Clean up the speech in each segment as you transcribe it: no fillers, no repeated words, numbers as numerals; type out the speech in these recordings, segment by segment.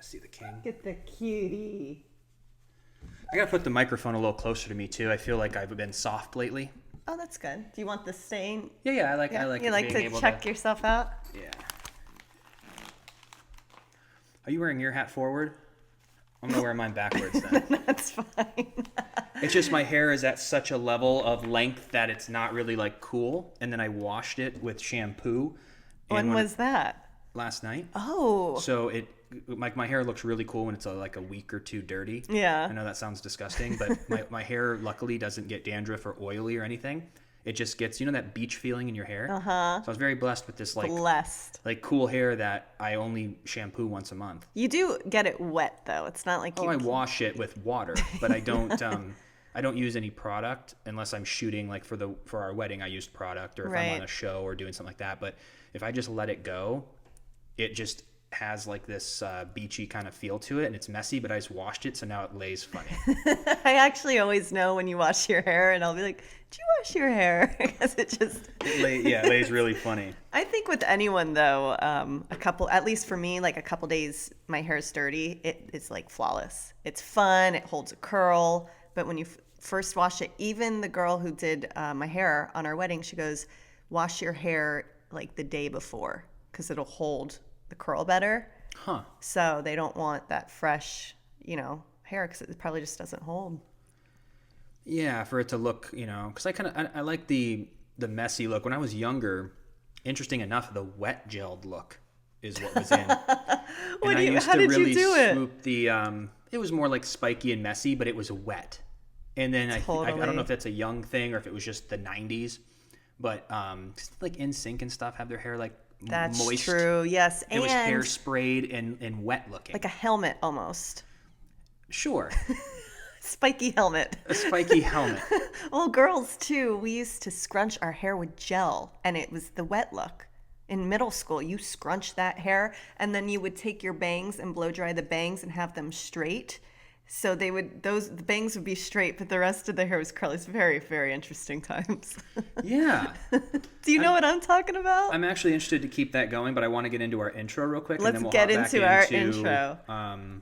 to see the king. Get the cutie. I got to put the microphone a little closer to me, too. I feel like I've been soft lately. Oh, that's good. Do you want the stain? Yeah, I like You like being to able check yourself out? Yeah. Are you wearing your hat forward? I'm going to wear mine backwards then. That's fine. It's just my hair is at such a level of length that it's not really like cool. And then I washed it with shampoo. When was that? Last night. Oh. So my hair looks really cool when it's like a week or two dirty. Yeah. I know that sounds disgusting, but my hair luckily doesn't get dandruff or oily or anything. It just gets, that beach feeling in your hair. Uh-huh. So I was very blessed with this like cool hair that I only shampoo once a month. You do get it wet though. It's not like I wash it with water, but I don't I don't use any product unless I'm shooting like for our wedding. I used product, or if I'm on a show or doing something like that. But if I just let it go, it just has like this beachy kind of feel to it, and it's messy, but I just washed it, so now it lays funny. I actually always know when you wash your hair, and I'll be like, did you wash your hair? Because it lays really funny. I think with anyone though, at least for me, like a couple days my hair is dirty, it's like flawless. It's fun, it holds a curl, but when you first wash it, even the girl who did my hair on our wedding, she goes, wash your hair like the day before, because it'll hold the curl better. Huh. So they don't want that fresh, hair, because it probably just doesn't hold. Yeah, for it to look, because I like the messy look. When I was younger, interesting enough, the wet gelled look is what was in. How did you do it? Swoop it was more like spiky and messy, but it was wet. And then I don't know if that's a young thing or if it was just the 90s, but like NSYNC and stuff have their hair like that's moist. True, yes. It was hairsprayed and wet looking. Like a helmet almost. Sure. Spiky helmet. A spiky helmet. Well, girls too, we used to scrunch our hair with gel, and it was the wet look. In middle school, you scrunch that hair, and then you would take your bangs and blow dry the bangs and have them straight. So the bangs would be straight, but the rest of the hair was curly. It's very, very interesting times. Yeah. Do you know what I'm talking about? I'm actually interested to keep that going, but I want to get into our intro real quick. Let's and then we'll get into our intro.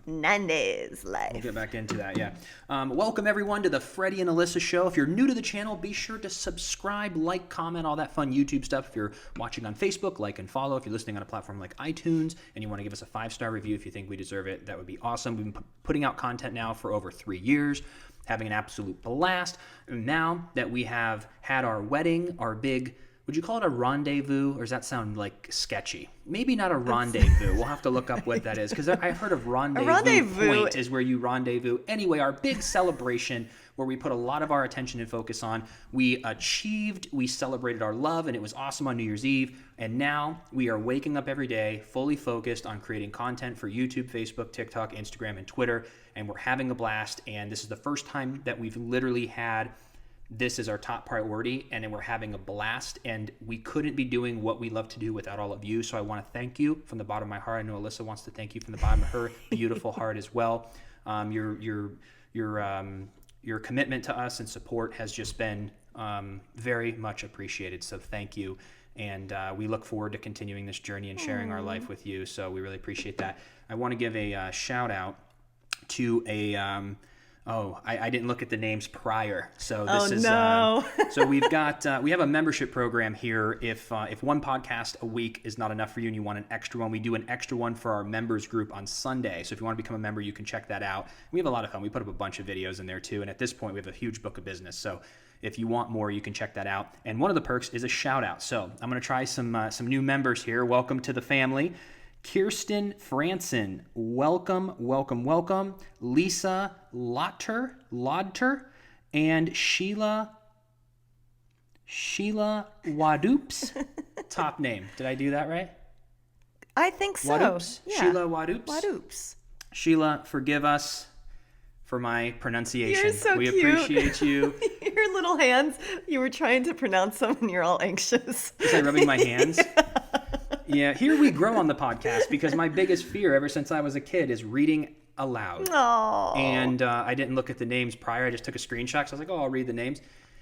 90s life. We'll get back into that, yeah. Welcome, everyone, to the Freddie and Alyssa Show. If you're new to the channel, be sure to subscribe, like, comment, all that fun YouTube stuff. If you're watching on Facebook, like and follow. If you're listening on a platform like iTunes and you want to give us a 5-star review if you think we deserve it, that would be awesome. We've been putting out content now for over 3 years, having an absolute blast. And now that we have had our wedding, our big, would you call it a rendezvous, or does that sound like sketchy? Maybe not a rendezvous. We'll have to look up what that is, because I've heard of rendezvous point is where you rendezvous. Anyway, our big celebration where we put a lot of our attention and focus on. We celebrated our love, and it was awesome on New Year's Eve. And now we are waking up every day fully focused on creating content for YouTube, Facebook, TikTok, Instagram, and Twitter. And we're having a blast. And this is the first time that we've literally had this is our top priority, and then we're having a blast, and we couldn't be doing what we love to do without all of you. So I want to thank you from the bottom of my heart. I know Alyssa wants to thank you from the bottom of her beautiful heart as well. Your commitment to us and support has just been very much appreciated. So thank you. And we look forward to continuing this journey and sharing our life with you. So we really appreciate that. I want to give a shout out to a I didn't look at the names prior. So this is so we have a membership program here. If one podcast a week is not enough for you and you want an extra one, we do an extra one for our members group on Sunday. So if you want to become a member, you can check that out. We have a lot of fun. We put up a bunch of videos in there too. And at this point, we have a huge book of business. So if you want more, you can check that out. And one of the perks is a shout out. So I'm going to try some new members here. Welcome to the family. Kirsten Franson, welcome. Lisa Lodter, and Sheila Wadoops. Top name. Did I do that right? I think so. Wadoops. Yeah. Sheila Wadoops. Wadoops. Sheila, forgive us for my pronunciation. You're so cute. We appreciate you. Your little hands, you were trying to pronounce them and you're all anxious. Was I rubbing my hands? Yeah, here we grow on the podcast, because my biggest fear ever since I was a kid is reading aloud. Aww. And I didn't look at the names prior. I just took a screenshot. So I was like, I'll read the names.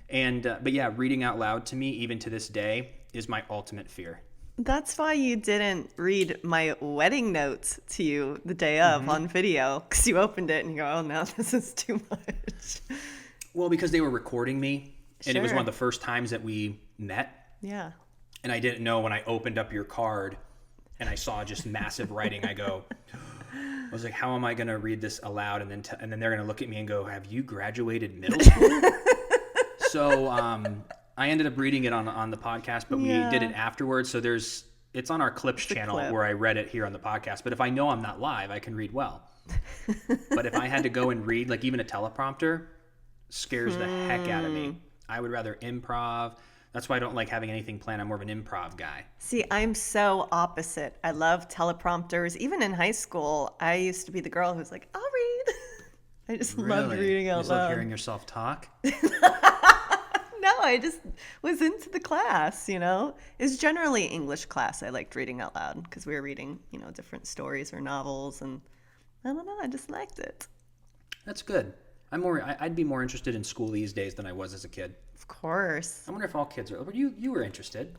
And but yeah, reading out loud to me, even to this day, is my ultimate fear. That's why you didn't read my wedding notes to you the day of on video, because you opened it and you go, oh no, this is too much. Well, because they were recording me, and it was Sure. one of the first times that we met, Yeah. and I didn't know when I opened up your card and I saw just massive writing, I was like, how am I going to read this aloud? And then they're going to look at me and go, have you graduated middle school? So I ended up reading it on the podcast, but we did it afterwards. So it's on our clips channel where I read it here on the podcast. But if I know I'm not live, I can read well. But if I had to go and read, like even a teleprompter, scares the heck out of me. I would rather improv. That's why I don't like having anything planned. I'm more of an improv guy. See, I'm so opposite. I love teleprompters. Even in high school, I used to be the girl who's like, I'll read. I just loved reading You out just love loud. hearing yourself talk? No, I just was into the class, It's generally English class. I liked reading out loud because we were reading, different stories or novels. And I don't know, I just liked it. That's good. I'd be more interested in school these days than I was as a kid. Of course. I wonder if all kids are. You were interested.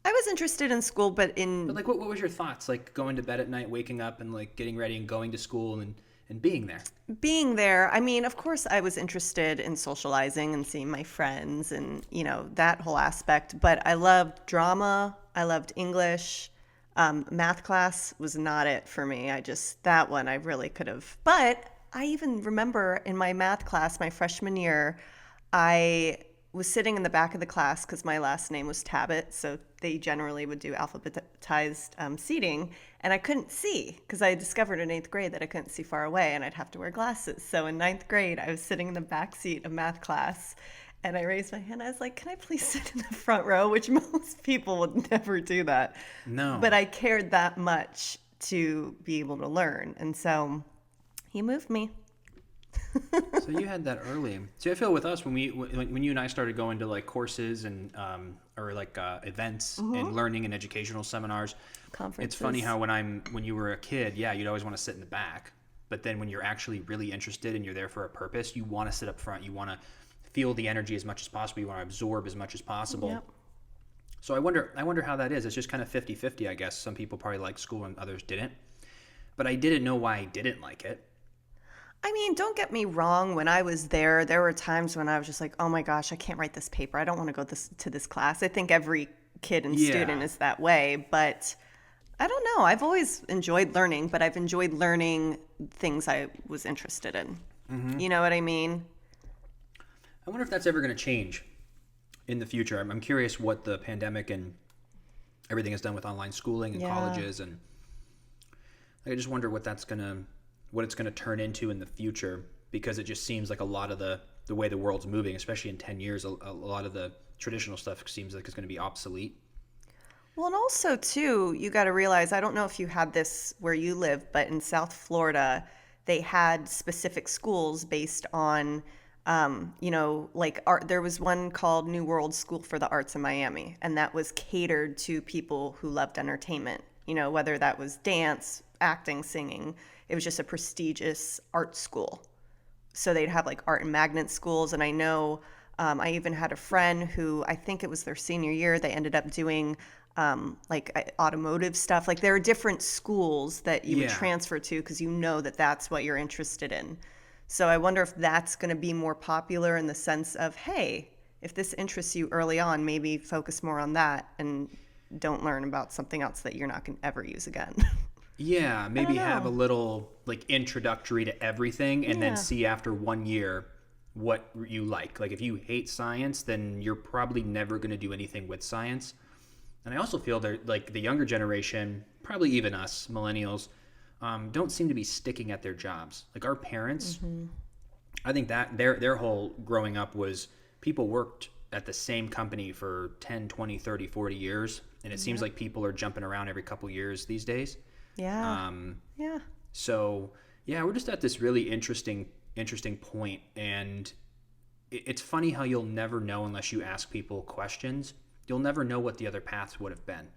I was interested in school, but Like, what was your thoughts? Like going to bed at night, waking up, and like getting ready and going to school and being there. being there, I mean, of course, I was interested in socializing and seeing my friends and, that whole aspect. But I loved drama. I loved English. Math class was not it for me. That one I really could have. But I even remember in my math class, my freshman year, I was sitting in the back of the class because my last name was Tabbitt, so they generally would do alphabetized seating, and I couldn't see because I discovered in 8th grade that I couldn't see far away and I'd have to wear glasses. So in 9th grade, I was sitting in the back seat of math class, and I raised my hand. I was like, can I please sit in the front row? Which most people would never do that. No. But I cared that much to be able to learn, and so he moved me. So you had that early. See, I feel with us when when you and I started going to like courses and or like events and learning and educational seminars. Conferences. It's funny how when you were a kid, you'd always want to sit in the back. But then when you're actually really interested and you're there for a purpose, you want to sit up front. You want to feel the energy as much as possible. You want to absorb as much as possible. Yep. So I wonder how that is. It's just kind of 50-50, I guess. Some people probably liked school and others didn't. But I didn't know why I didn't like it. I mean, don't get me wrong. When I was there were times when I was just like, oh my gosh, I can't write this paper. I don't want to go to this class. I think every kid and student is that way. But I don't know. I've always enjoyed learning, but I've enjoyed learning things I was interested in. You know what I mean? I wonder if that's ever going to change in the future. I'm curious what the pandemic and everything has done with online schooling and colleges, and I just wonder what it's going to turn into in the future, because it just seems like a lot of the way the world's moving, especially in 10 years, a lot of the traditional stuff seems like it's going to be obsolete. Well, and also, too, you got to realize, I don't know if you had this where you live, but in South Florida, they had specific schools based on, like art. There was one called New World School for the Arts in Miami, and that was catered to people who loved entertainment, whether that was dance, acting, singing. It was just a prestigious art school. So they'd have like art and magnet schools. And I know I even had a friend who, I think it was their senior year, they ended up doing like automotive stuff. Like there are different schools that you would transfer to because that's what you're interested in. So I wonder if that's going to be more popular in the sense of, hey, if this interests you early on, maybe focus more on that and don't learn about something else that you're not going to ever use again. Yeah, maybe have a little like introductory to everything, and then see after 1 year what you like. Like if you hate science, then you're probably never going to do anything with science. And I also feel that like the younger generation, probably even us millennials, don't seem to be sticking at their jobs. Like our parents, I think that their whole growing up was people worked at the same company for 10, 20, 30, 40 years. And it seems like people are jumping around every couple years these days. Yeah. So we're just at this really interesting point, and it's funny how you'll never know unless you ask people questions. You'll never know what the other paths would have been.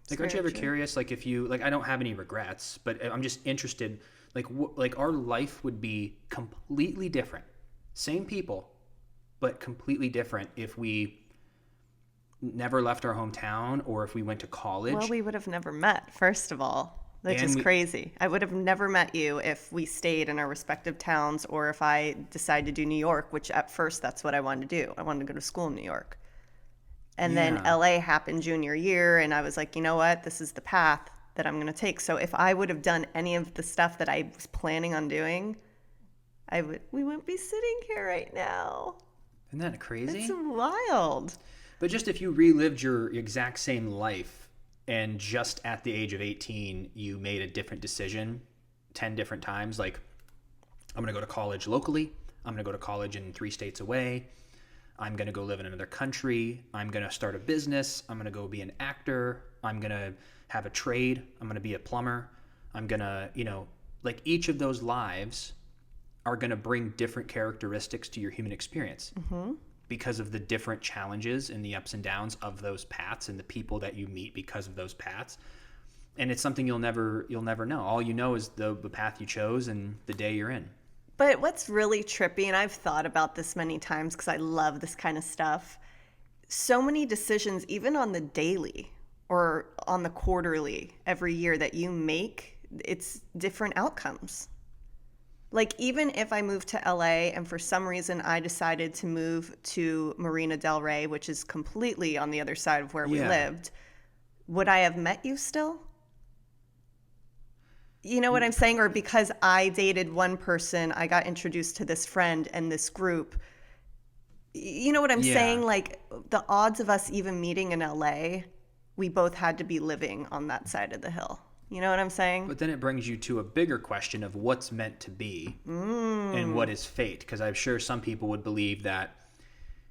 Like, aren't you ever curious? Like, if you I don't have any regrets, but I'm just interested. Like our life would be completely different, same people, but completely different if we never left our hometown, or if we went to college. Well, we would have never met, first of all. Which is crazy. I would have never met you if we stayed in our respective towns, or if I decided to do New York, which at first that's what I wanted to do. I wanted to go to school in New York. And then LA happened junior year, and I was like, you know what? This is the path that I'm going to take. So if I would have done any of the stuff that I was planning on doing, we wouldn't be sitting here right now. Isn't that crazy? It's wild. But just if you relived your exact same life, and just at the age of 18, you made a different decision 10 different times. Like, I'm going to go to college locally. I'm going to go to college in 3 states away. I'm going to go live in another country. I'm going to start a business. I'm going to go be an actor. I'm going to have a trade. I'm going to be a plumber. I'm going to, like each of those lives are going to bring different characteristics to your human experience. Mm-hmm. Because of the different challenges and the ups and downs of those paths and the people that you meet because of those paths. And it's something you'll never know. All you know is the path you chose and the day you're in. But what's really trippy, and I've thought about this many times because I love this kind of stuff, so many decisions, even on the daily or on the quarterly every year that you make, it's different outcomes. Like, even if I moved to LA and for some reason I decided to move to Marina Del Rey, which is completely on the other side of where we lived, would I have met you still? You know what I'm saying? Or because I dated one person, I got introduced to this friend and this group. You know what I'm saying? Like, the odds of us even meeting in LA, we both had to be living on that side of the hill. You know what I'm saying? But then it brings you to a bigger question of what's meant to be and what is fate. Because I'm sure some people would believe that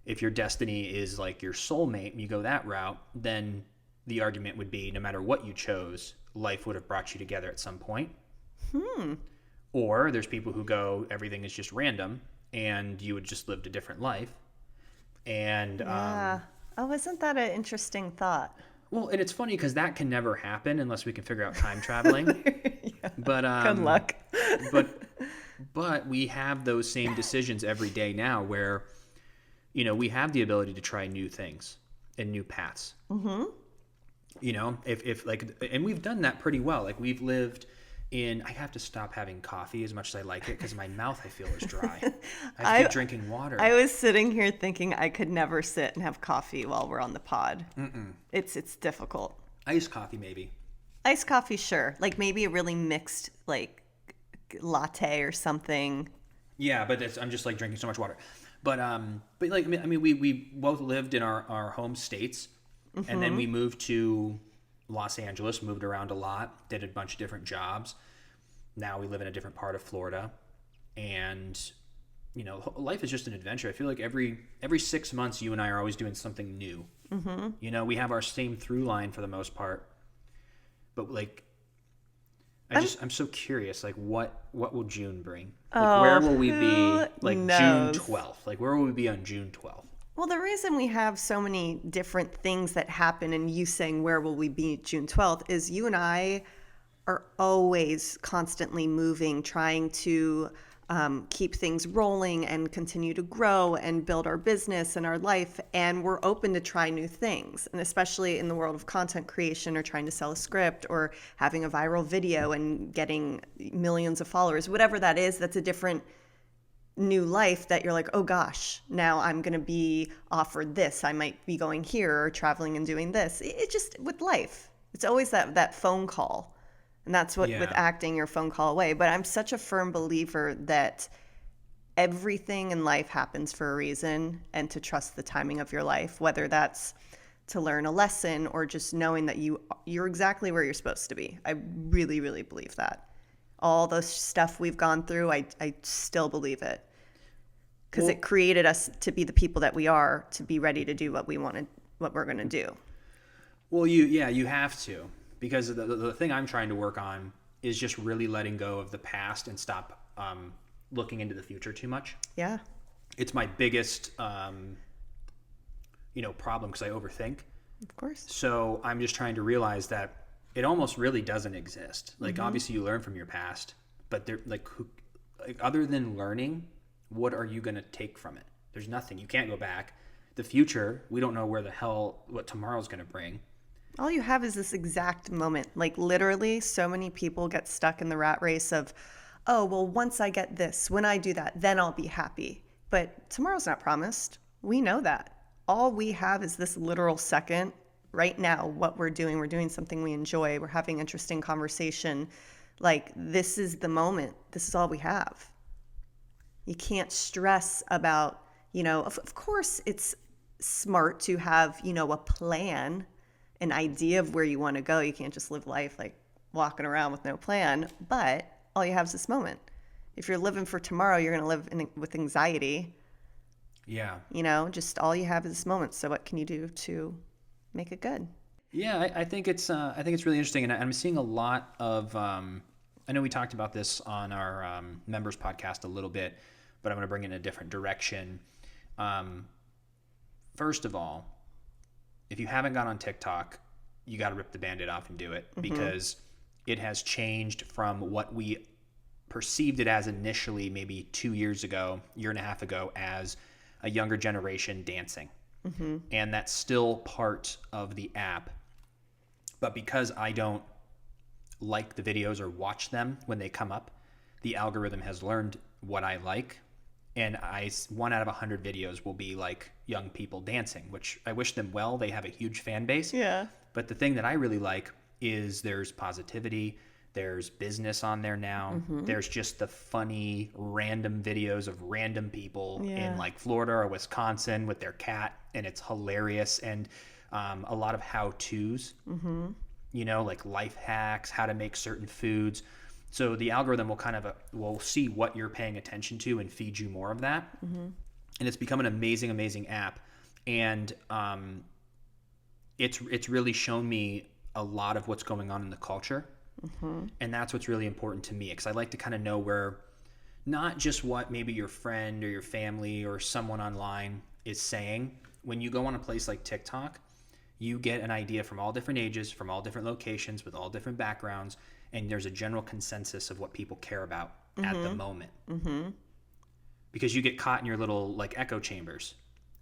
if your destiny is like your soulmate and you go that route, then the argument would be no matter what you chose, life would have brought you together at some point. Or there's people who go, everything is just random and you would just lived a different life. And isn't that an interesting thought? Well, and it's funny because that can never happen unless we can figure out time traveling. But good luck. but we have those same decisions every day now, where we have the ability to try new things and new paths. Mm-hmm. If like, and we've done that pretty well. Like, we've lived in. I have to stop having coffee as much as I like it because my mouth, I feel, is dry. I have to keep drinking water. I was sitting here thinking I could never sit and have coffee while we're on the pod. It's difficult. Iced coffee, maybe. Iced coffee, sure. Like, maybe a really mixed, like, latte or something. Yeah, but I'm just like drinking so much water. But like, I mean, we both lived in our home states, and then we moved to Los Angeles, moved around a lot, did a bunch of different jobs. Now we live in a different part of Florida, and life is just an adventure. I feel like every 6 months you and I are always doing something new. We have our same through line for the most part, but like, I'm so curious, like what will June bring? Like, where will we be like June 12th? Like, where will we be on June 12th? Well, the reason we have so many different things that happen, and you saying where will we be June 12th, is you and I are always constantly moving, trying to keep things rolling and continue to grow and build our business and our life. And we're open to try new things. And especially in the world of content creation, or trying to sell a script, or having a viral video and getting millions of followers, whatever that is, that's a different new life that you're like, oh gosh, now I'm going to be offered this. I might be going here or traveling and doing this. It just, with life, it's always that phone call. And that's what with acting, your phone call away. But I'm such a firm believer that everything in life happens for a reason, and to trust the timing of your life, whether that's to learn a lesson or just knowing that you're exactly where you're supposed to be. I really, really believe that. All the stuff we've gone through, I still believe it. Because it created us to be the people that we are, to be ready to do what we're going to do. Well, you have to. Because the thing I'm trying to work on is just really letting go of the past and stop looking into the future too much. Yeah. It's my biggest, problem, because I overthink. Of course. So I'm just trying to realize that it almost really doesn't exist. Like, obviously you learn from your past, but there, other than learning, what are you going to take from it? There's nothing. You can't go back. the future. We don't know what tomorrow's going to bring. All you have is this exact moment. Like literally so many people get stuck in the rat race of, oh, well, once I get this, when I do that, then I'll be happy. But tomorrow's not promised. We know that. All we have is this literal second right now. What we're doing something we enjoy. We're having interesting conversation. Like this is the moment. This is all we have. You can't stress about, of course it's smart to have, a plan, an idea of where you want to go. You can't just live life like walking around with no plan, but all you have is this moment. If you're living for tomorrow, you're going to live with anxiety. Yeah. Just all you have is this moment. So what can you do to make it good? Yeah, I think it's really interesting, and I'm seeing a lot of. I know we talked about this on our members podcast a little bit, but I'm going to bring it in a different direction. First of all, if you haven't gone on TikTok, you got to rip the Band-Aid off and do it, because it has changed from what we perceived it as initially, maybe 2 years ago, year and a half ago, as a younger generation dancing. And that's still part of the app. But because I don't like the videos or watch them when they come up, the algorithm has learned what I like. And 1 out of 100 videos will be like young people dancing, which I wish them well. They have a huge fan base. Yeah. But the thing that I really like is there's positivity. There's business on there now. There's just the funny random videos of random people in like Florida or Wisconsin with their cat, and it's hilarious. And a lot of how-tos, like life hacks, how to make certain foods. So the algorithm will see what you're paying attention to and feed you more of that. And it's become an amazing, amazing app. And it's really shown me a lot of what's going on in the culture. And that's what's really important to me, because I like to kind of know where, not just what maybe your friend or your family or someone online is saying. When you go on a place like TikTok, you get an idea from all different ages, from all different locations, with all different backgrounds, and there's a general consensus of what people care about at the moment. Because you get caught in your little like echo chambers.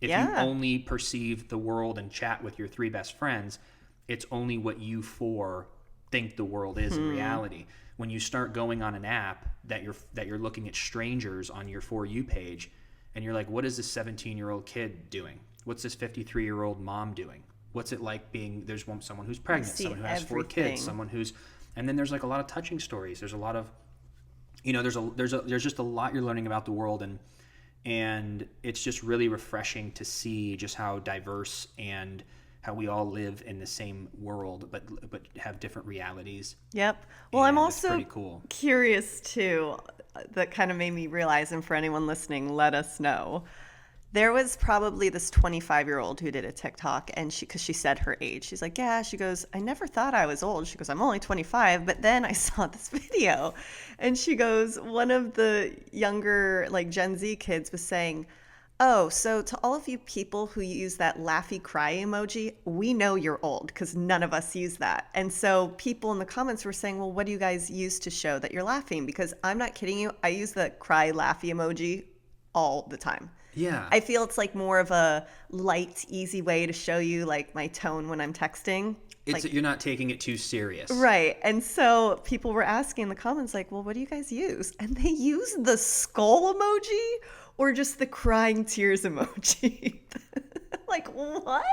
If you only perceive the world and chat with your 3 best friends, it's only what you 4 think the world is in reality. When you start going on an app that you're looking at strangers on your For You page, and you're like, what is this 17-year-old kid doing? What's this 53-year-old mom doing? What's it like there's someone who's pregnant, someone who has 4 kids, someone who's, and then there's like a lot of touching stories. There's a lot of, there's just a lot you're learning about the world, and it's just really refreshing to see just how diverse and how we all live in the same world, but have different realities. Yep. Well, and I'm it's also pretty cool. Curious too. That kind of made me realize, and for anyone listening, let us know. There was probably this 25-year-old who did a TikTok, and because she said her age. She's like, yeah, she goes, I never thought I was old. She goes, I'm only 25, but then I saw this video. And she goes, one of the younger, like Gen Z kids was saying, oh, so to all of you people who use that laughy cry emoji, we know you're old because none of us use that. And so people in the comments were saying, well, what do you guys use to show that you're laughing? Because I'm not kidding you. I use the cry laughy emoji all the time. Yeah. I feel it's like more of a light, easy way to show you like my tone when I'm texting. You're not taking it too serious. Right. And so people were asking in the comments like, well, what do you guys use? And they use the skull emoji or just the crying tears emoji. Like, what?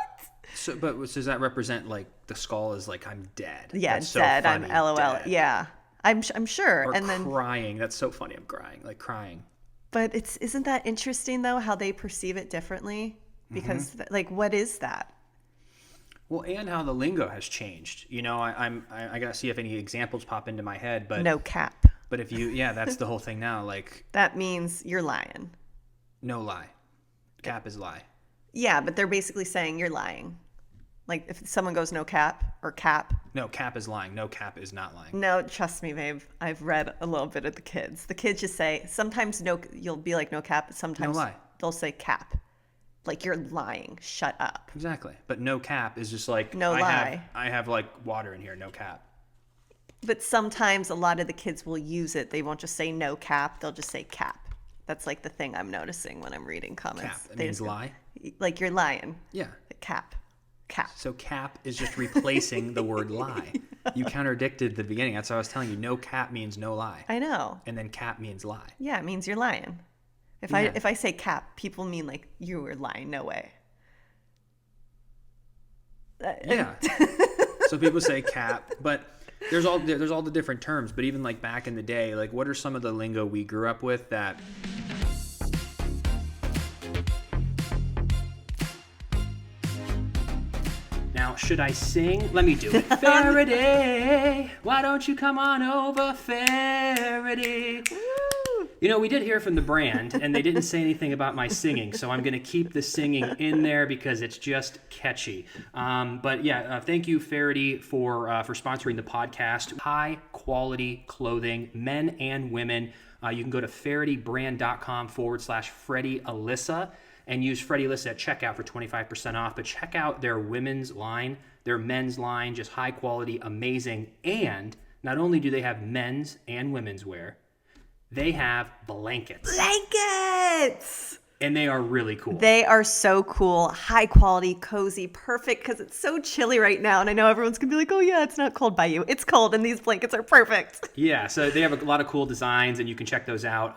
So does that represent like the skull is like, I'm dead? Yeah, That's dead. So funny, I'm LOL. dead. Yeah. I'm sure. Or and then crying. That's so funny. I'm crying. Like crying. But isn't that interesting though, how they perceive it differently? Because like, what is that? Well, and how the lingo has changed. I gotta see if any examples pop into my head, but No cap. But if that's the whole thing now. Like that means you're lying. No lie. Cap is lie. Yeah, but they're basically saying you're lying. Like if someone goes no cap or cap. No, cap is lying. No cap is not lying. No, trust me, babe. I've read a little bit of the kids. The kids just say, sometimes you'll be like no cap, but sometimes no lie. They'll say cap. Like you're lying. Shut up. Exactly. But no cap is just like, no lie. I have like water in here, no cap. But sometimes a lot of the kids will use it. They won't just say no cap. They'll just say cap. That's like the thing I'm noticing when I'm reading comments. Cap. It means lie? Like you're lying. Yeah. Cap. So cap is just replacing the word lie. You contradicted the beginning. That's what I was telling you. No cap means no lie. I know. And then cap means lie. Yeah, it means you're lying. If I say cap, people mean like you were lying. No way. Yeah. So people say cap, but there's all the different terms. But even like back in the day, like what are some of the lingo we grew up with that? Now, should I sing? Let me do it. Faraday, why don't you come on over, Faraday? You know, we did hear from the brand, and they didn't say anything about my singing, so I'm going to keep the singing in there because it's just catchy. But yeah, thank you, Faraday, for sponsoring the podcast. High quality clothing, men and women. You can go to faradaybrand.com/Freddie Alyssa and use Freddie Alyssa at checkout for 25% off. But check out their women's line, their men's line, just high quality, amazing. And not only do they have men's and women's wear, they have blankets. Blankets! And they are really cool. They are so cool, high quality, cozy, perfect, because it's so chilly right now. And I know everyone's going to be like, oh yeah, it's not cold by you. It's cold, and these blankets are perfect. Yeah, so they have a lot of cool designs, and you can check those out.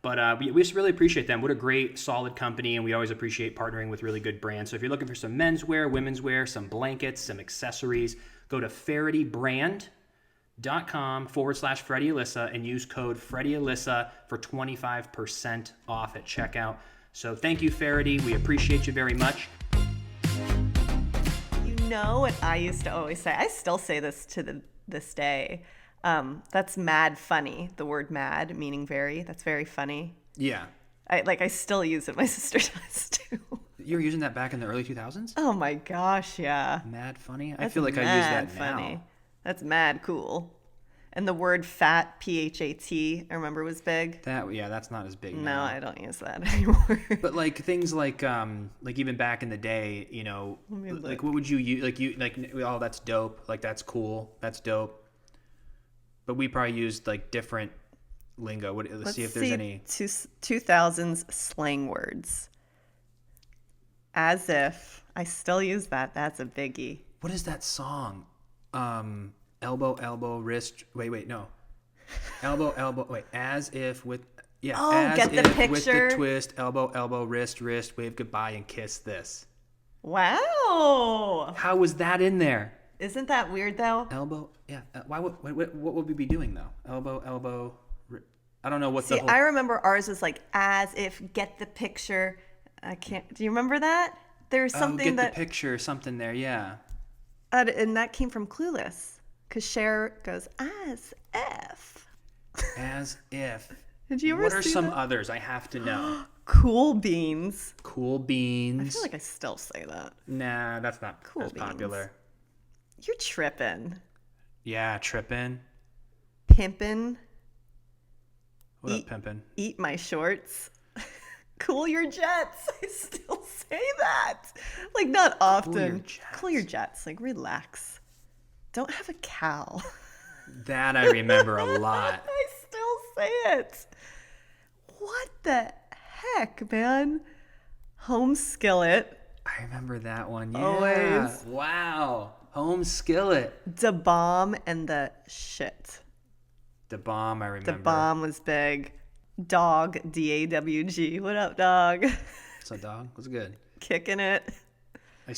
But we just really appreciate them. What a great, solid company, and we always appreciate partnering with really good brands. So if you're looking for some men's wear, women's wear, some blankets, some accessories, go to faradaybrand.com/Freddie Alyssa and use code Freddie Alyssa for 25% off at checkout. So thank you, Faraday. We appreciate you very much. You know what I used to always say? I still say this to this day. That's mad funny. The word mad meaning very. That's very funny. Yeah. I still use it. My sister does too. You were using that back in the early 2000s? Oh my gosh, yeah. Mad funny? That's I feel like I use that funny. now. That's mad cool. And the word fat, PHAT, I remember was big. That's not as big No, now. I don't use that anymore. But like things like even back in the day, you know, like what would you use? Oh, that's dope. Like that's cool. That's dope. But we probably used like different lingo. Let's see if there's any 2000s slang words. As if. I still use that. That's a biggie. What is that song? Elbow, wrist. Wait, no. Elbow, wait. As if with, yeah. Oh, as get the if picture. With the twist, elbow, wrist, wave goodbye and kiss this. Wow. How was that in there? Isn't that weird though? Elbow, yeah. What would we be doing though? Elbow. I don't know what See, I remember ours was like, as if, get the picture. I can't. Do you remember that? There's something get the picture, something there, yeah. And that came from Clueless. Because Cher goes, as if. As if. Did you ever What are see some that? others? I have to know. Cool beans. Cool beans. I feel like I still say that. Nah, that's not Cool as beans. popular. You're tripping. Yeah, tripping. Pimpin'. What up, pimpin'? Eat my shorts. Cool your jets. I still say that. Like, not often. Cool your jets. Like, relax. Don't have a cow. That I remember a lot. I still say it. What the heck, man? Home skillet. I remember that one. Yeah. Always. Wow. Home skillet. Da bomb and the shit. The bomb, I remember. The bomb was big. Dog, DAWG. What up, dog? So dog was good. Kicking it.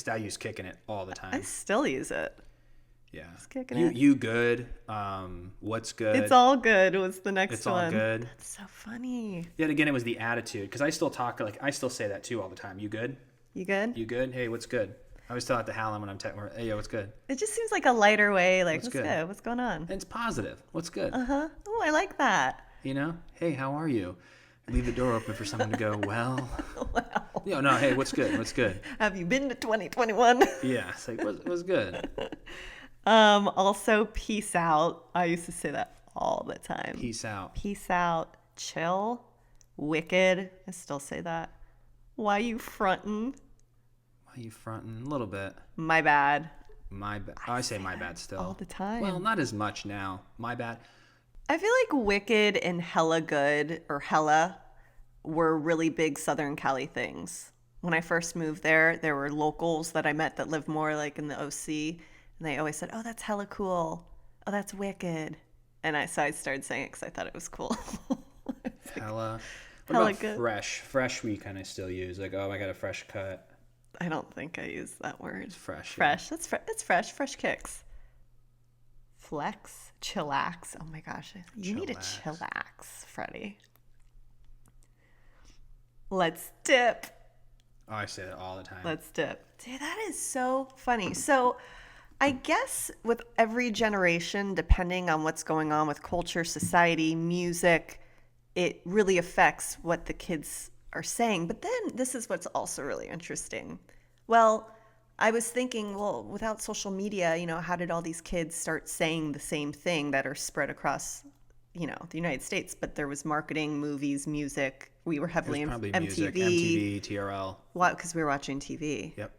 I use kicking it all the I time. still use it. Yeah. Kicking it. You good. What's good? It's all good was the next It's one. all good. That's so funny. Yet again, it was the attitude. Because I still I still say that too all the time. You good? You good? You good? Hey, what's good? I always tell that to Hallam when I'm hey, yo, what's good? It just seems like a lighter way. Like, What's what's good? good? What's going on? And it's positive. What's good? Uh-huh. Oh, I like that. You know? Hey, how are you? Leave the door open for someone to go, well. Wow. No, hey, what's good? What's good? Have you been to 2021? Yeah, it's like, what's good? Also, peace out. I used to say that all the time. Peace out. Peace out. Chill. Wicked. I still say that. Why you frontin'? Why you fronting? A little bit. My bad. My bad. I say my bad still. All the time. Well, not as much now. My bad. I feel like wicked and hella good or hella were really big Southern Cali things. When I first moved there were locals that I met that lived more like in the OC, and they always said, "Oh, that's hella cool. Oh, that's wicked." And so I started saying it because I thought it was cool. Hella. What Hella about good. fresh? Fresh we kind of still use. Like, oh, I got a fresh cut. I don't think I use that word. It's fresh. Fresh. That's it's fresh. Fresh kicks. Flex. Chillax. Oh my gosh. You need a chillax, Freddie. Let's dip. Oh, I say that all the time. Let's dip. Dude, that is so funny. So I guess with every generation, depending on what's going on with culture, society, music, it really affects what the kids are saying. But then this is what's also really interesting. Well, I was thinking, well, without social media, how did all these kids start saying the same thing that are spread across, the United States? But there was marketing, movies, music. We were heavily in probably MTV. music, MTV, TRL. Why? Because we were watching TV. Yep.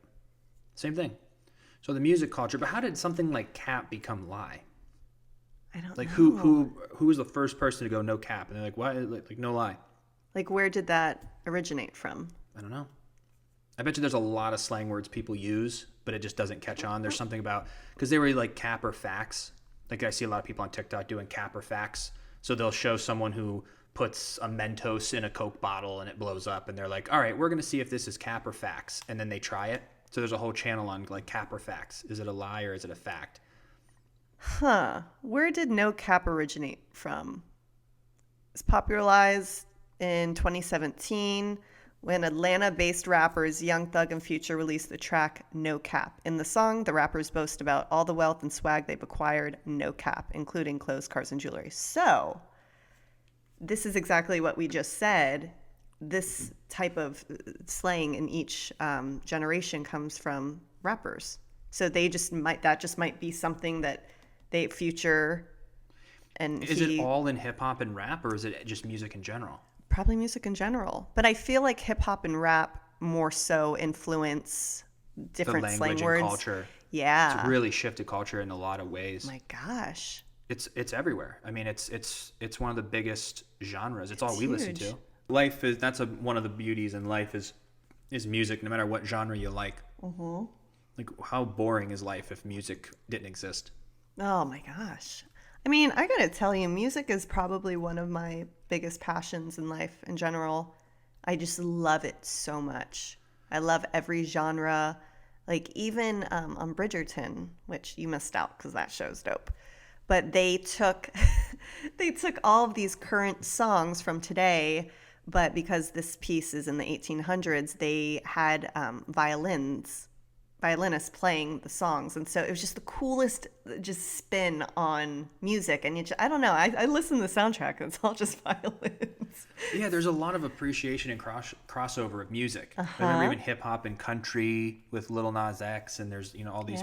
Same thing. So the music culture, but how did something like cap become lie? I don't Like know. who was the first person to go no cap? And they're like, why? Like no lie. Like, where did that originate from? I don't know. I bet you there's a lot of slang words people use, but it just doesn't catch on. There's something about, because they were like cap or facts. Like I see a lot of people on TikTok doing cap or facts. So they'll show someone who puts a Mentos in a Coke bottle and it blows up. And they're like, all right, we're going to see if this is cap or facts. And then they try it. So there's a whole channel on like cap or facts. Is it a lie or is it a fact? Huh. Where did no cap originate from? It's popularized in 2017 when Atlanta-based rappers Young Thug and Future released the track No Cap. In the song, the rappers boast about all the wealth and swag they've acquired, no cap, including clothes, cars, and jewelry. So, this is exactly what we just said. This type of slang in each generation comes from rappers. So that just might be something that Future and Is it all in hip hop and rap, or is it just music in general? Probably music in general. But I feel like hip hop and rap more so influence different The slang language words. and culture. Yeah. It's really shifted culture in a lot of ways. My gosh. It's everywhere. I mean, it's one of the biggest genres. It's all we listen huge. to. Life is one of the beauties in life is music, no matter what genre you like. Mm-hmm. Like, how boring is life if music didn't exist? Oh my gosh. I mean, I gotta tell you, music is probably one of my biggest passions in life in general. I just love it so much. I love every genre. Like even on Bridgerton, which you missed out because that show's dope. But they took all of these current songs from today, but because this piece is in the 1800s, they had violinists playing the songs, and so it was just the coolest just spin on music. And I don't know, I listen to the soundtrack and it's all just violins. Yeah, there's a lot of appreciation and crossover of music. I remember even hip hop and country with Lil Nas X, and there's all these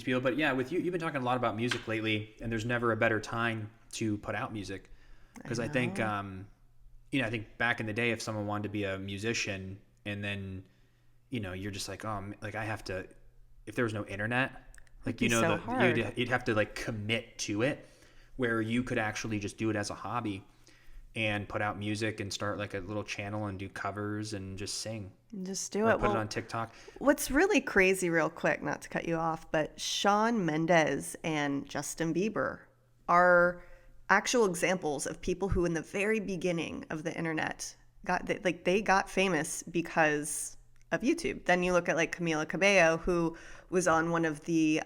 people. But yeah, with you've been talking a lot about music lately, and there's never a better time to put out music, because I think I think back in the day, if someone wanted to be a musician, and then you're just like, oh, like I have to, if there was no internet, like, so hard. You'd have to like commit to it, where you could actually just do it as a hobby and put out music and start like a little channel and do covers and just sing. Just do or it. Put it on TikTok. What's really crazy, real quick, not to cut you off, but Shawn Mendes and Justin Bieber are actual examples of people who in the very beginning of the internet they got famous because of YouTube. Then you look at like Cameo, who was on one of the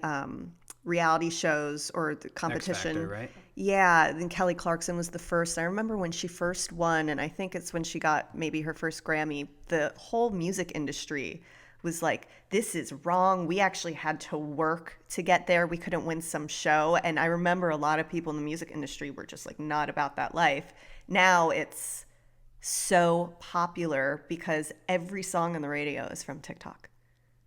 reality shows or the competition. X Factor, right? Yeah, then Kelly Clarkson was the first. I remember when she first won, and I think it's when she got maybe her first Grammy, the whole music industry was like, this is wrong. We actually had to work to get there. We couldn't win some show. And I remember a lot of people in the music industry were just like not about that life. Now it's so popular because every song on the radio is from TikTok.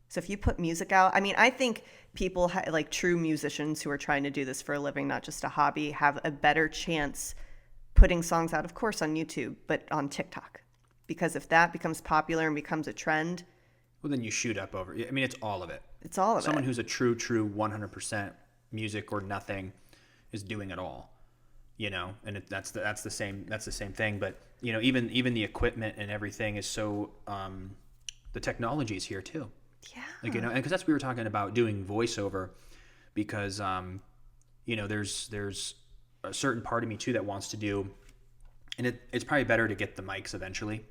So if you put music out, I mean, I think people like true musicians who are trying to do this for a living, not just a hobby, have a better chance putting songs out, of course, on YouTube, but on TikTok. Because if that becomes popular and becomes a trend, well, then you shoot up over. I mean, it's all of it. It's all of Someone who's a true 100% music or nothing is doing it all. And that's the same thing. But even the equipment and everything is so the technology is here too. Yeah. Like, and because that's what we were talking about doing voiceover, because there's a certain part of me too that wants to do, and it's probably better to get the mics eventually.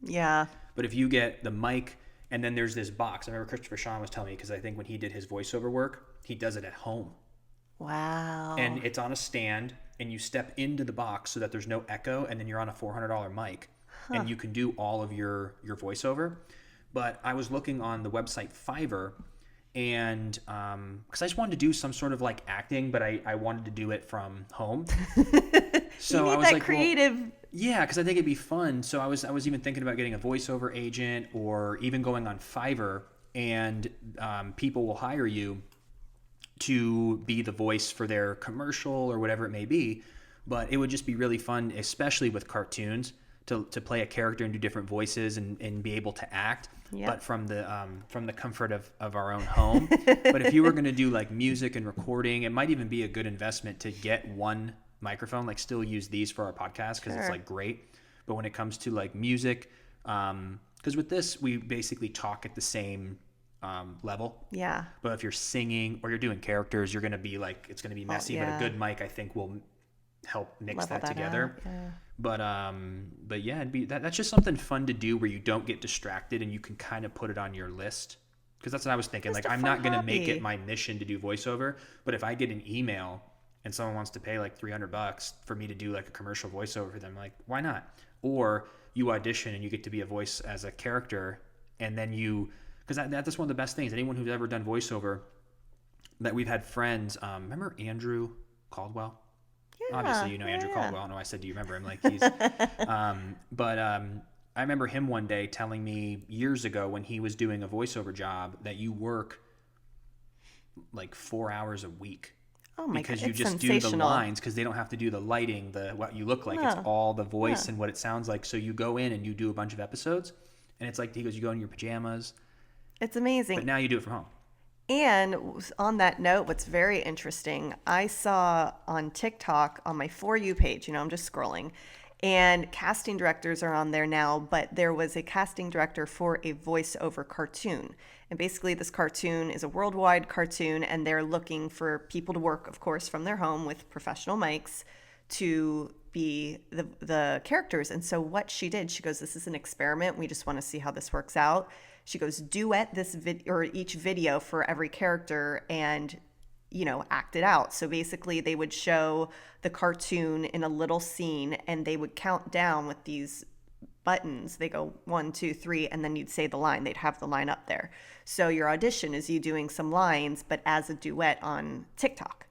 Yeah. But if you get the mic and then there's this box, I remember Christopher Sean was telling me, because I think when he did his voiceover work, he does it at home. Wow. And it's on a stand, and you step into the box so that there's no echo, and then you're on a $400 mic, and you can do all of your voiceover. But I was looking on the website Fiverr, and because I just wanted to do some sort of like acting, but I wanted to do it from home. So you need I was that like, creative. well, yeah, because I think it'd be fun. So I was even thinking about getting a voiceover agent, or even going on Fiverr, and people will hire you to be the voice for their commercial or whatever it may be. But it would just be really fun, especially with cartoons, to play a character and do different voices and be able to act. Yep. But from the comfort of our own home. But if you were going to do like music and recording, it might even be a good investment to get one microphone, like still use these for our podcast, because it's like great. But when it comes to like music, because with this we basically talk at the same level. Yeah. But if you're singing or you're doing characters, you're going to be like, it's going to be messy. yeah. But a good mic, I think, will help mix Level that together. out, yeah. But yeah, it'd be that's just something fun to do where you don't get distracted and you can kind of put it on your list. Because that's what I was thinking. Just like, a I'm fun not going to make hobby. it my mission to do voiceover, but if I get an email and someone wants to pay like $300 for me to do like a commercial voiceover for them, like, why not? Or you audition and you get to be a voice as a character, and then because that's one of the best things. Anyone who's ever done voiceover, that we've had friends. Remember Andrew Caldwell? Yeah. Obviously, you know Andrew Caldwell. I don't know why I said, do you remember him? Like he's, I remember him one day telling me years ago when he was doing a voiceover job that you work like 4 hours a week. Oh my because God, you it's just do the sensational. lines, because they don't have to do the lighting, what you look like. It's all the voice and what it sounds like. So you go in and you do a bunch of episodes, and it's like, he goes, you go in your pajamas, It's amazing. but now you do it from home. And on that note, what's very interesting, I saw on TikTok on my For You page, I'm just scrolling, and casting directors are on there now, but there was a casting director for a voiceover cartoon. And basically this cartoon is a worldwide cartoon, and they're looking for people to work, of course, from their home with professional mics to be the characters. And so what she did, she goes, this is an experiment. We just want to see how this works out. She goes, duet this or each video for every character and, act it out. So basically they would show the cartoon in a little scene, and they would count down with these buttons. They go 1, 2, 3, and then you'd say the line. They'd have the line up there. So your audition is you doing some lines, but as a duet on TikTok.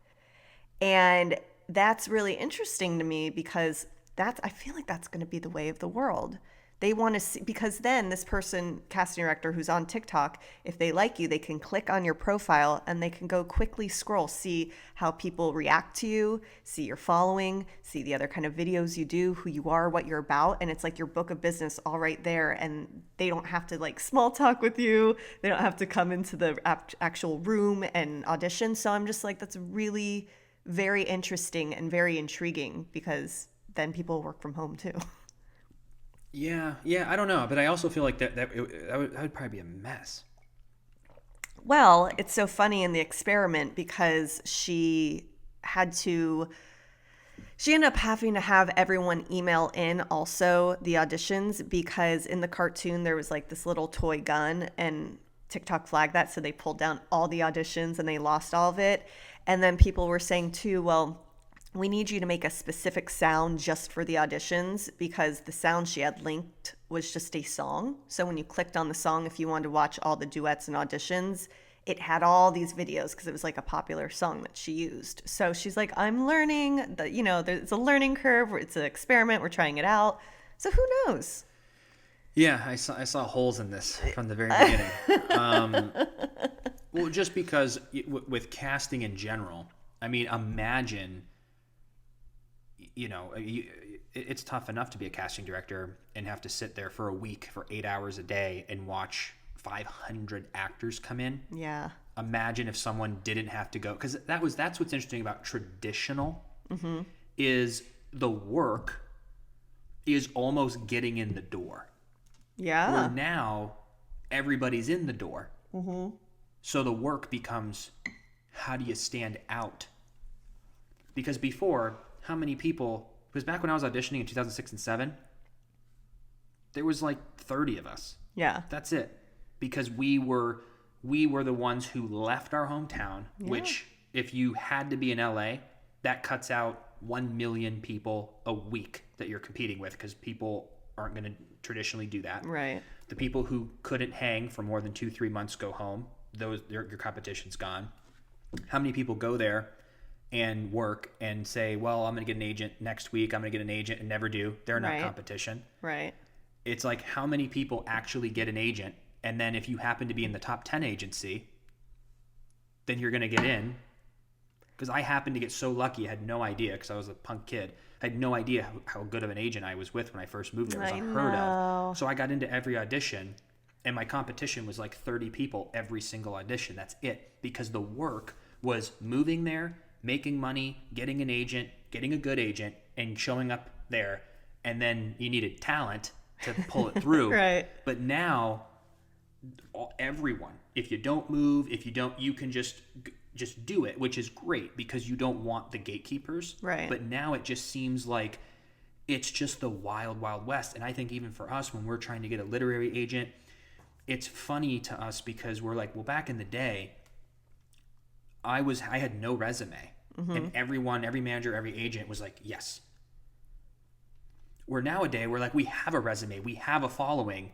And that's really interesting to me, because I feel like that's going to be the way of the world. They want to see, because then this person, casting director who's on TikTok, if they like you, they can click on your profile and they can go quickly scroll, see how people react to you, see your following, see the other kind of videos you do, who you are, what you're about. And it's like your book of business all right there. And they don't have to like small talk with you. They don't have to come into the actual room and audition. So I'm just like, that's really very interesting and very intriguing, because then people work from home too. Yeah, I don't know, but I also feel like that would probably be a mess. Well, it's so funny in the experiment, because she ended up having to have everyone email in also the auditions, because in the cartoon there was like this little toy gun, and TikTok flagged that, so they pulled down all the auditions and they lost all of it. And then people were saying too, well, we need you to make a specific sound just for the auditions, because the sound she had linked was just a song. So when you clicked on the song, if you wanted to watch all the duets and auditions, it had all these videos, because it was like a popular song that she used. So she's like, I'm learning that, there's a learning curve. It's an experiment. We're trying it out. So who knows? Yeah, I saw holes in this from the very beginning. Well, just because with casting in general, I mean, imagine, it's tough enough to be a casting director and have to sit there for a week for 8 hours a day and watch 500 actors come in. Yeah. Imagine if someone didn't have to go, because that's what's interesting about traditional, is the work is almost getting in the door. Yeah. Where now everybody's in the door. So the work becomes, how do you stand out? Because before, how many people, because back when I was auditioning in 2006 and 7, there was like 30 of us. Yeah. That's it. Because we were the ones who left our hometown, which if you had to be in LA, that cuts out 1 million people a week that you're competing with, because people aren't going to traditionally do that. Right. The people who couldn't hang for more than 2-3 months go home. Your competition's gone. How many people go there and work and say, well, I'm going to get an agent next week, I'm going to get an agent, and never do? They're not competition. Right. It's like, how many people actually get an agent? And then if you happen to be in the top 10 agency, then you're going to get in. Because I happened to get so lucky, I had no idea, because I was a punk kid. I had no idea how good of an agent I was with when I first moved there. It was unheard of. So I got into every audition, and my competition was like 30 people every single audition. That's it. Because the work was moving there, making money, getting an agent, getting a good agent, and showing up there. And then you needed talent to pull it through. Right. But now, everyone, if you don't move, you can just do it, which is great, because you don't want the gatekeepers. Right. But now it just seems like it's just the wild, wild west. And I think even for us, when we're trying to get a literary agent, it's funny to us because we're like, well, back in the day, I had no resume. And every manager, every agent was like, yes. Where nowadays, we're like, we have a resume, we have a following,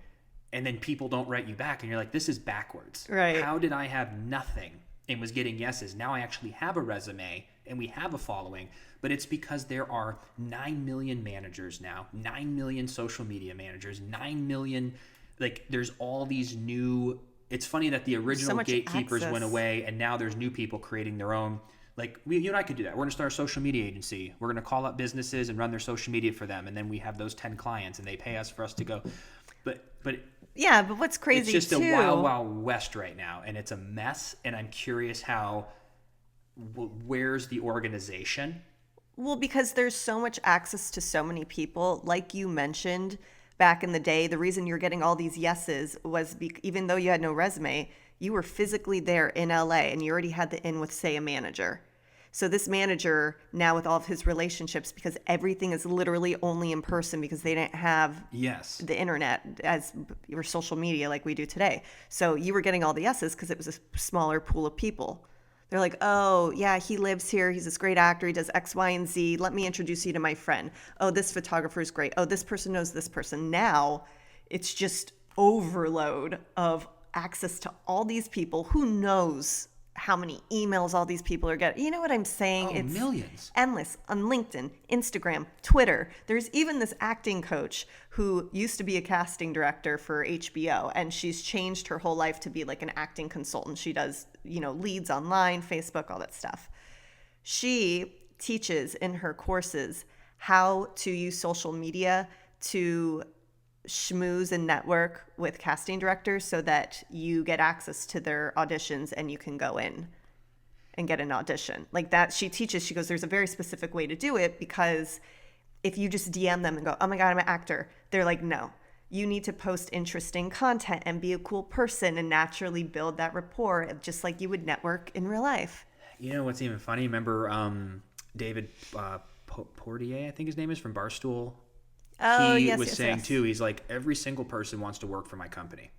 and then people don't write you back. And you're like, this is backwards. Right. How did I have nothing and was getting yeses? Now I actually have a resume and we have a following. But it's because there are 9 million managers now, 9 million social media managers, 9 million, like, there's all these new, it's funny that the original gatekeepers went away, and now there's new people creating their own. Like, you and I could do that. We're going to start a social media agency. We're going to call up businesses and run their social media for them. And then we have those 10 clients and they pay us for us to go. But yeah, but what's crazy it's just a wild, wild west right now. And it's a mess. And I'm curious where's the organization? Well, because there's so much access to so many people. Like you mentioned back in the day, the reason you're getting all these yeses was even though you had no resume, you were physically there in LA and you already had the in with, say, a manager. So this manager now, with all of his relationships, because everything is literally only in person because they didn't have the internet or social media like we do today. So you were getting all the yeses because it was a smaller pool of people. They're like, oh, yeah, he lives here. He's this great actor. He does X, Y, and Z. Let me introduce you to my friend. Oh, this photographer is great. Oh, this person knows this person. Now it's just overload of access to all these people. Who knows how many emails all these people are getting? You know what I'm saying? Oh, it's millions. Endless on LinkedIn, Instagram, Twitter. There's even this acting coach who used to be a casting director for HBO, and she's changed her whole life to be like an acting consultant. She does, leads online, Facebook, all that stuff. She teaches in her courses how to use social media to schmooze and network with casting directors so that you get access to their auditions and you can go in and get an audition. Like that, she goes, there's a very specific way to do it, because if you just DM them and go, oh my God, I'm an actor, they're like, no, you need to post interesting content and be a cool person and naturally build that rapport, just like you would network in real life. You know what's even funny? Remember David Portier, I think his name is, from Barstool? He was saying too, he's like, every single person wants to work for my company.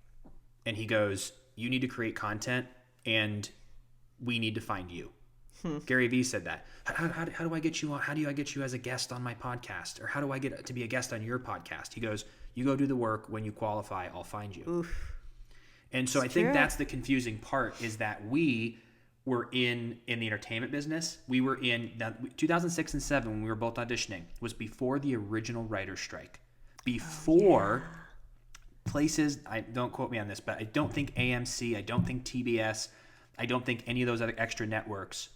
And he goes, you need to create content and we need to find you. Gary Vee said that. How do I get you on? How do I get you as a guest on my podcast? Or how do I get to be a guest on your podcast? He goes, you go do the work. When you qualify, I'll find you. Oof. And so I think that's the confusing part, is that we were in the entertainment business. We were in 2006 and 7 when we were both auditioning, was before the original writer's strike. Before places, don't quote me on this, but I don't think AMC, I don't think TBS, I don't think any of those other extra networks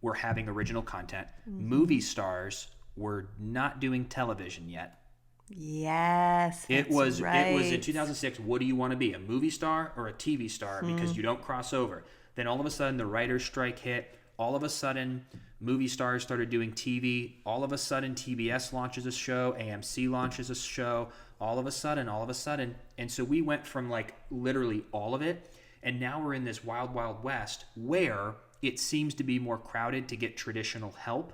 were having original content. Movie stars were not doing television yet. Yes, it was in 2006. What do you want to be, a movie star or a TV star? Because you don't cross over. Then all of a sudden the writer's strike hit. All of a sudden, movie stars started doing TV. All of a sudden, TBS launches a show. AMC launches a show. All of a sudden. And so we went from like literally all of it. And now we're in this wild, wild west where it seems to be more crowded to get traditional help.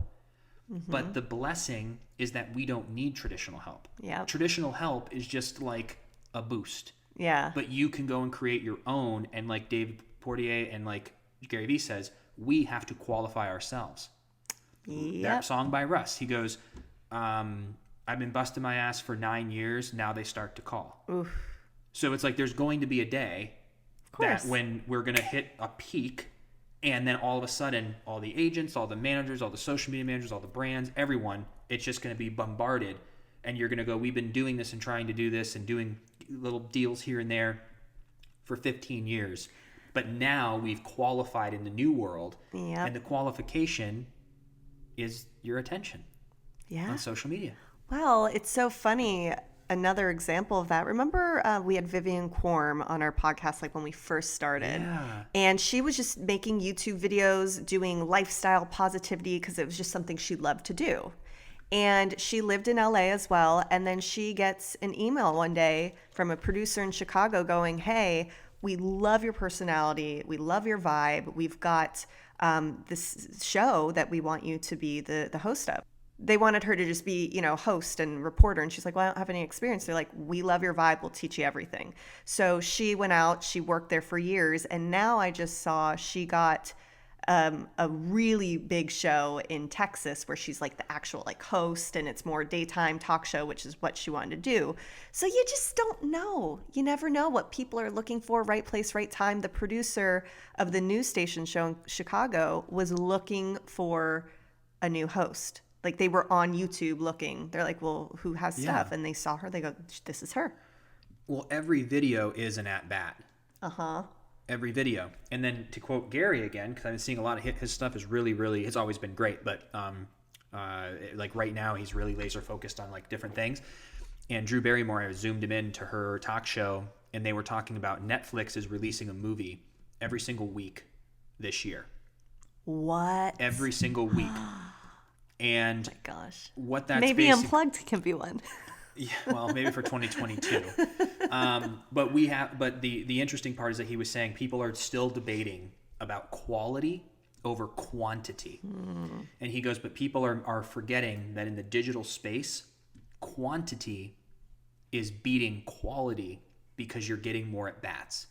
But the blessing is that we don't need traditional help. Yeah. Traditional help is just like a boost. Yeah. But you can go and create your own. And like Dave Portier and like Gary Vee says, we have to qualify ourselves. Yep. That song by Russ, he goes, I've been busting my ass for 9 years. Now they start to call. Oof. So it's like there's going to be a day that when we're going to hit a peak, and then all of a sudden, all the agents, all the managers, all the social media managers, all the brands, everyone, it's just going to be bombarded. And you're going to go, we've been doing this and trying to do this and doing little deals here and there for 15 years. But now we've qualified in the new world. Yep. And the qualification is your attention on social media. Well, it's so funny. Another example of that. Remember, we had Vivian Quorm on our podcast, like when we first started, and she was just making YouTube videos, doing lifestyle positivity because it was just something she loved to do. And she lived in LA as well. And then she gets an email one day from a producer in Chicago going, "Hey, we love your personality. We love your vibe. We've got this show that we want you to be the host of." They wanted her to just be, host and reporter. And she's like, well, I don't have any experience. They're like, we love your vibe. We'll teach you everything. So she went out, she worked there for years. And now I just saw she got a really big show in Texas where she's like the actual like host, and it's more daytime talk show, which is what she wanted to do. So you just don't know. You never know what people are looking for. Right place, right time. The producer of the news station show in Chicago was looking for a new host. Like they were on YouTube looking. They're like, well, who has stuff? And they saw her. They go, this is her. Well, every video is an at-bat. Every video. And then to quote Gary again, because I've been seeing a lot of his stuff is really, really, it's always been great. But like right now, he's really laser focused on like different things. And Drew Barrymore, I zoomed him in to her talk show, and they were talking about Netflix is releasing a movie every single week this year. What? Every single week. And oh my gosh, what that's maybe Unplugged can be one. Yeah, well, maybe for 2022. But the interesting part is that he was saying people are still debating about quality over quantity. And he goes, but people are forgetting that in the digital space, quantity is beating quality because you're getting more at bats.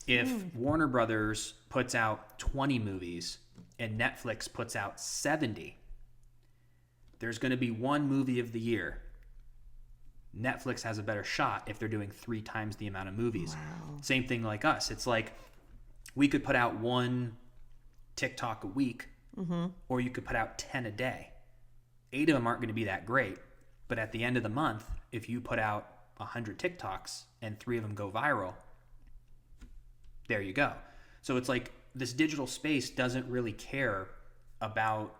If Warner Brothers puts out 20 movies and Netflix puts out 70, there's going to be one movie of the year. Netflix has a better shot if they're doing 3 times the amount of movies. Wow. Same thing like us. It's like we could put out 1 TikTok a week, or you could put out 10 a day. 8 of them aren't going to be that great. But at the end of the month, if you put out 100 TikToks and 3 of them go viral, there you go. So it's like this digital space doesn't really care about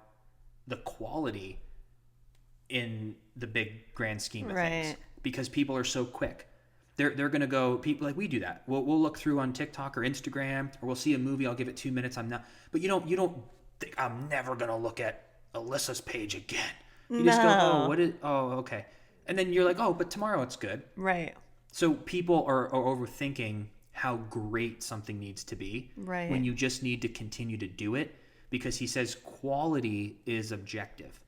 the quality in the big grand scheme of things, because people are so quick. They're going to go, people like we do that. We'll look through on TikTok or Instagram, or we'll see a movie. I'll give it 2 minutes. But you don't think I'm never going to look at Alyssa's page again. You just go, okay. And then you're like, oh, but tomorrow it's good. Right. So people are overthinking how great something needs to be when you just need to continue to do it, because he says quality is objective.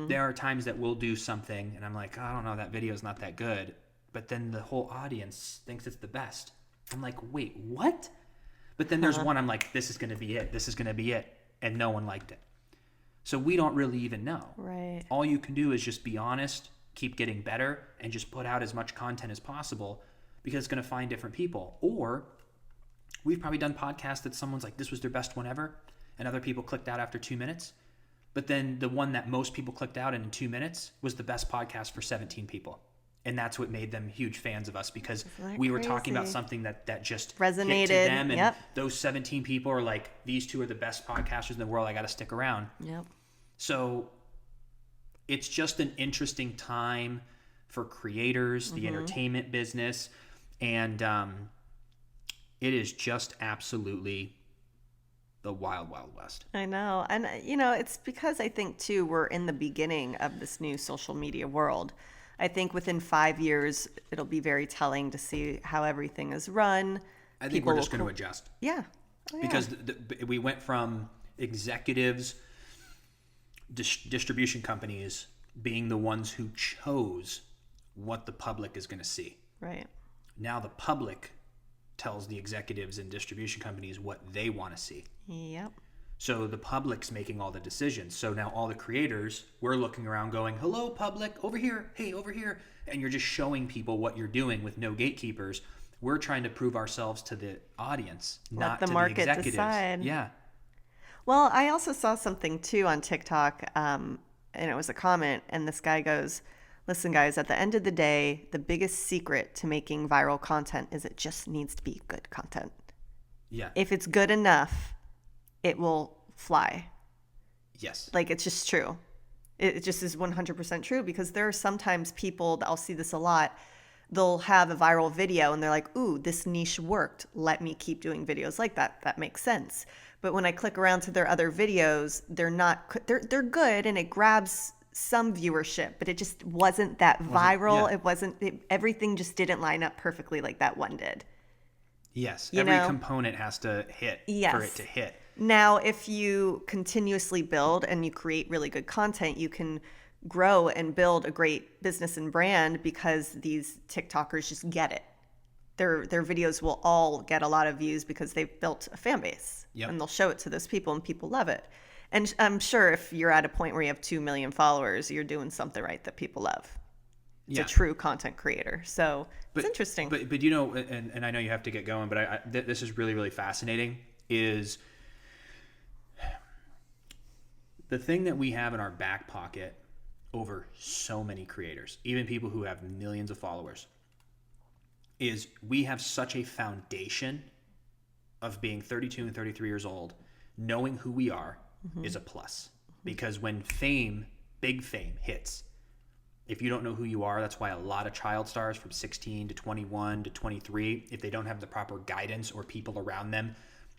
There are times that we'll do something and I'm like, I don't know, that video is not that good. But then the whole audience thinks it's the best. I'm like, wait, what? But then there's one I'm like, this is going to be it. This is going to be it. And no one liked it. So we don't really even know. Right. All you can do is just be honest, keep getting better, and just put out as much content as possible, because it's going to find different people. Or we've probably done podcasts that someone's like, this was their best one ever, and other people clicked out after 2 minutes. But then the one that most people clicked out in 2 minutes was the best podcast for 17 people. And that's what made them huge fans of us, because we were talking about something that just resonated hit to them. And those 17 people are like, these 2 are the best podcasters in the world. I got to stick around. Yep. So it's just an interesting time for creators, the entertainment business. And it is just absolutely the wild, wild west. I know. And, it's because I think, too, we're in the beginning of this new social media world. I think within 5 years, it'll be very telling to see how everything is run. I think we're just going to adjust. Yeah. Oh, yeah. Because we went from executives, distribution companies being the ones who chose what the public is going to see. Right. Now the public tells the executives and distribution companies what they want to see. Yep. So the public's making all the decisions. So now all the creators, we're looking around going, hello, public, over here, hey, over here. And you're just showing people what you're doing with no gatekeepers. We're trying to prove ourselves to the audience, not to the executives. Decide. Yeah. Well, I also saw something, too, on TikTok, and it was a comment, and this guy goes, listen, guys, at the end of the day, the biggest secret to making viral content is it just needs to be good content. Yeah. If it's good enough, it will fly. Yes. Like, it's just true. It just is 100% true, because there are sometimes people, I'll see this a lot, they'll have a viral video and they're like, ooh, this niche worked. Let me keep doing videos like that. That makes sense. But when I click around to their other videos, they're good and it grabs some viewership, but it just wasn't that viral. Yeah. It wasn't, everything just didn't line up perfectly like that one did. Yes. You Every know? component has to hit Yes. for it to hit. Now, if you continuously build and you create really good content, you can grow and build a great business and brand, because these TikTokers just get it. Their videos will all get a lot of views because they've built a fan base. Yep. And they'll show it to those people and people love it. And I'm sure if you're at a point where you have 2 million followers, you're doing something right that people love. It's a true content creator. So it's interesting. But and I know you have to get going, but this is really, really fascinating, is the thing that we have in our back pocket over so many creators, even people who have millions of followers, is we have such a foundation of being 32 and 33 years old, knowing who we are is a plus. Because when fame, big fame hits, if you don't know who you are, that's why a lot of child stars from 16 to 21 to 23, if they don't have the proper guidance or people around them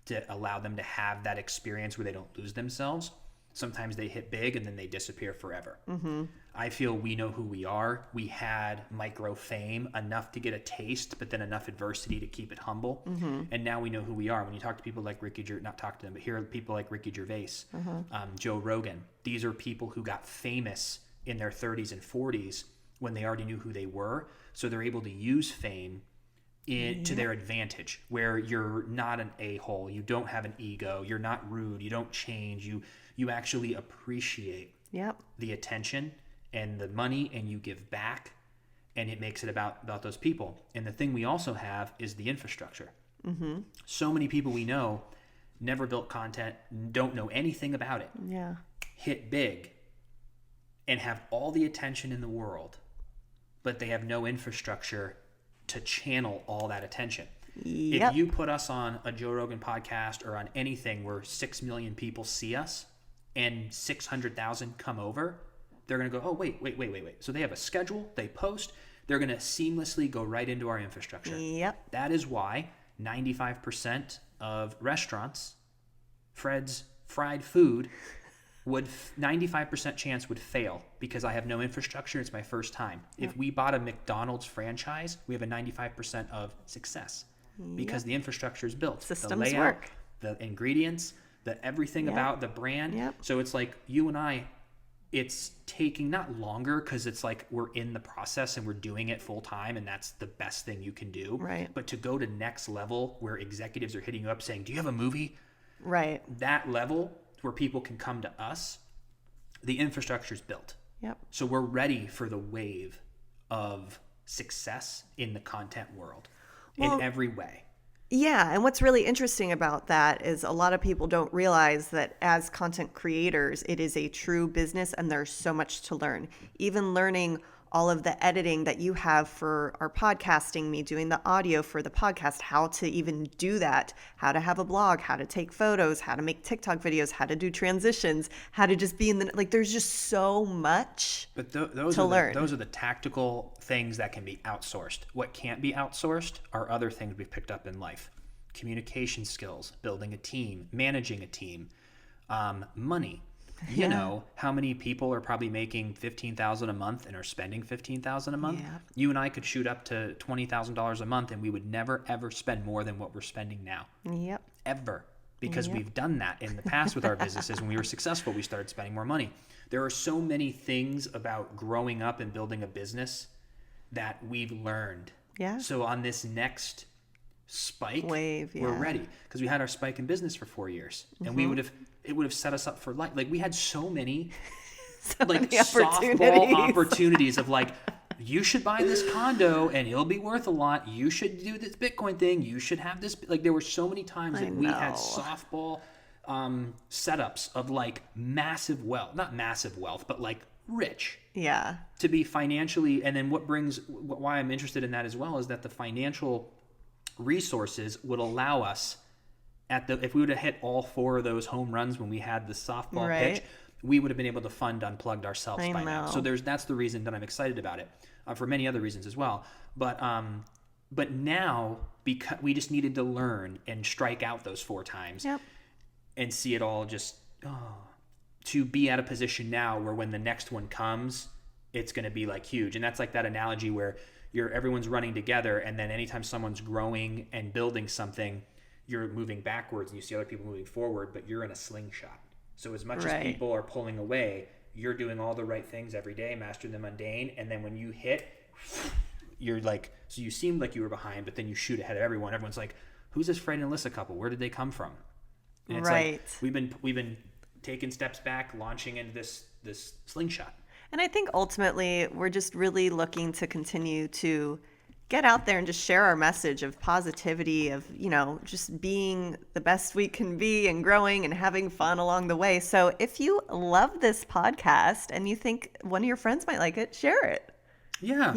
to allow them to have that experience where they don't lose themselves, sometimes they hit big and then they disappear forever. I feel we know who we are. We had micro fame, enough to get a taste, but then enough adversity to keep it humble. And now we know who we are. When you talk to people like not talk to them, but hear people like Ricky Gervais, Joe Rogan. These are people who got famous in their 30s and 40s when they already knew who they were. So they're able to use fame to their advantage, where you're not an a-hole, you don't have an ego, you're not rude, you don't change, you actually appreciate the attention and the money, and you give back, and it makes it about those people. And the thing we also have is the infrastructure. So many people we know never built content, don't know anything about it, hit big and have all the attention in the world, but they have no infrastructure to channel all that attention. If you put us on a Joe Rogan podcast or on anything where 6 million people see us and 600,000 come over, they're going to go, oh, wait. So they have a schedule, they post, they're going to seamlessly go right into our infrastructure. That is why 95% of restaurants, Fred's fried food, 95% chance would fail because I have no infrastructure. It's my first time. If we bought a McDonald's franchise, we have a 95% of success because the infrastructure is built. Systems the layout, work. The ingredients, the everything about the brand. So it's like you and I, it's taking not longer because it's like we're in the process and we're doing it full time, and that's the best thing you can do. Right. But to go to next level where executives are hitting you up saying, do you have a movie? Right. That level where people can come to us, the infrastructure is built. So we're ready for the wave of success in the content world in every way. Yeah, and what's really interesting about that is a lot of people don't realize that as content creators, it is a true business and there's so much to learn. Even learning all of the editing that you have for our podcasting, me doing the audio for the podcast, how to even do that, how to have a blog, how to take photos, how to make TikTok videos, how to do transitions, how to just be in the, like, there's just so much to learn. Those are the tactical things that can be outsourced. What can't be outsourced are other things we've picked up in life. communication skills, building a team, managing a team, money. You Yeah. know how many people are probably making $15,000 a month and are spending $15,000 a month. Yeah. You and I could shoot up to $20,000 a month, and we would never ever spend more than what we're spending now, Yep. ever, because Yep. we've done that in the past with our businesses. When we were successful, we started spending more money. There are so many things about growing up and building a business that we've learned. Yeah. So on this next spike, Wave, we're yeah. ready, because we had our spike in business for 4 years, and it would have set us up for life. Like, we had so many like many softball opportunities of like, you should buy this condo and it'll be worth a lot. You should do this Bitcoin thing. You should have this. Like, there were so many times that we had know. softball setups of like massive wealth, not massive wealth, but like rich, Yeah. to be financially. And then why I'm interested in that as well is that the financial resources would allow us if we would have hit all 4 of those home runs when we had the softball Right. pitch, we would have been able to fund Unplugged ourselves I by now. know. So that's the reason that I'm excited about it, for many other reasons as well. But now, because we just needed to learn and strike out those 4 times, Yep. and see it all just to be at a position now where when the next one comes, it's going to be like huge. And that's like that analogy where everyone's running together, and then anytime someone's growing and building something, you're moving backwards and you see other people moving forward, but you're in a slingshot. So as much as Right. people are pulling away, you're doing all the right things every day, mastering the mundane, and then when you hit, you're like, so you seemed like you were behind, but then you shoot ahead of everyone. Everyone's like, who's this Freddie and Alyssa couple? Where did they come from? And it's Right. like we've been taking steps back, launching into this slingshot. And I think ultimately we're just really looking to continue to get out there and just share our message of positivity, of, just being the best we can be and growing and having fun along the way. So if you love this podcast and you think one of your friends might like it, share it. Yeah.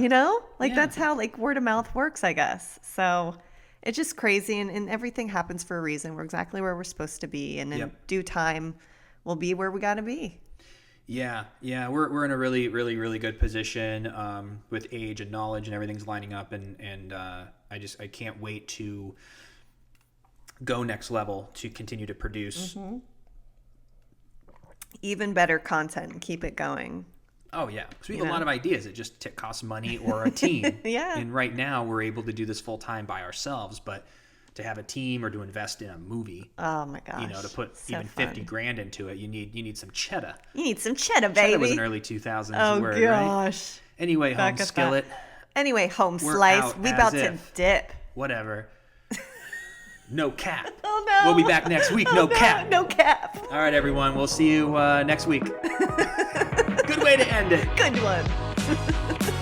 Like Yeah. that's how like word of mouth works, I guess. So it's just crazy, and everything happens for a reason. We're exactly where we're supposed to be, and in Yep. due time we'll be where we got to be. Yeah. We're in a really, really, really good position with age and knowledge, and everything's lining up, and I can't wait to go next level to continue to produce. Mm-hmm. Even better content and keep it going. Oh yeah, because we have a lot of ideas. It just costs money or a team. Yeah. And right now we're able to do this full time by ourselves, but to have a team or to invest in a movie, Oh my gosh. to put so even fun. 50 grand into it, you need some cheddar. You need some cheddar, Cheddar was baby. an early 2000s Oh word, right? gosh. Anyway, Back home at skillet, Anyway, home We're slice. out We as about to if. dip. whatever. No cap. Oh no. We'll be back next week. No cap. No cap. All right, everyone. We'll see you next week. Good way to end it. Good one.